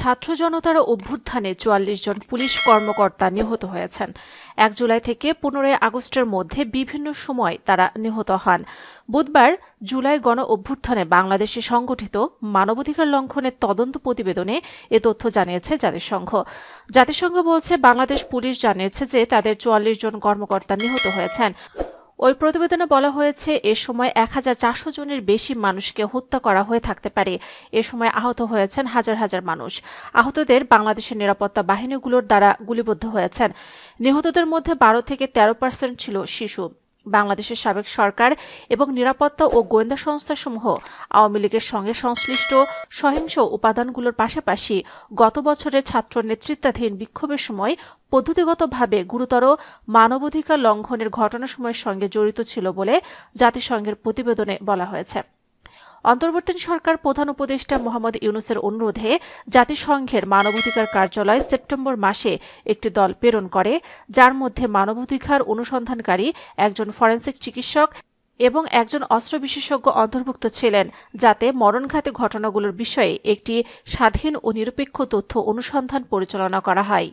ছাত্র জনতার অভ্যুত্থানে ৪৪ জন পুলিশ কর্মকর্তা নিহত হয়েছেন। ১ জুলাই থেকে ১৫ আগস্টের মধ্যে বিভিন্ন সময় তারা নিহত হন। বুধবার জুলাই গণ অভ্যুত্থানে বাংলাদেশে সংগঠিত মানবাধিকার লঙ্ঘনের তদন্ত প্রতিবেদনে এ তথ্য জানিয়েছে জাতিসংঘ। জাতিসংঘ বলছে, বাংলাদেশ পুলিশ জানিয়েছে যে তাদের ৪৪ জন কর্মকর্তা নিহত হয়েছেন। ওই প্রতিবেদনে বলা হয়েছে, এ সময় ১,৪০০ জনের বেশি মানুষকে হত্যা করা হয়ে থাকতে পারে। এ সময় আহত হয়েছেন হাজার হাজার মানুষ। আহতদের বাংলাদেশের নিরাপত্তা বাহিনীগুলোর দ্বারা গুলিবিদ্ধ হয়েছেন। নিহতদের মধ্যে ১২ থেকে ১৩% ছিল শিশু। বাংলাদেশের সাবেক সরকার এবং নিরাপত্তা ও গোয়েন্দা সংস্থাসমূহ আওয়ামী লীগের সঙ্গে সংশ্লিষ্ট সহিংস উপাদানগুলোর পাশাপাশি গত বছরের ছাত্র নেতৃত্বাধীন বিক্ষোভের সময় পদ্ধতিগতভাবে গুরুতর মানবাধিকার লঙ্ঘনের ঘটনাসমূহের সঙ্গে জড়িত ছিল বলে জাতিসংঘের প্রতিবেদনে বলা হয়েছে। অন্তর্বর্তীকালীন সরকার প্রধান উপদেষ্টা মোহাম্মদ ইউনূসের অনুরোধে জাতিসংঘের মানবাধিকার কার্যালয় সেপ্টেম্বর মাসে একটি দল প্রেরণ করে, যার মধ্যে মানবাধিকার অনুসন্ধানকারী, একজন ফরেনসিক চিকিৎসক এবং একজন অস্ত্র বিশেষজ্ঞ অন্তর্ভুক্ত ছিলেন, যাতে মরণঘাতী ঘটনাগুলোর বিষয়ে একটি স্বাধীন ও নিরপেক্ষ তথ্য অনুসন্ধান পরিচালনা করা হয়।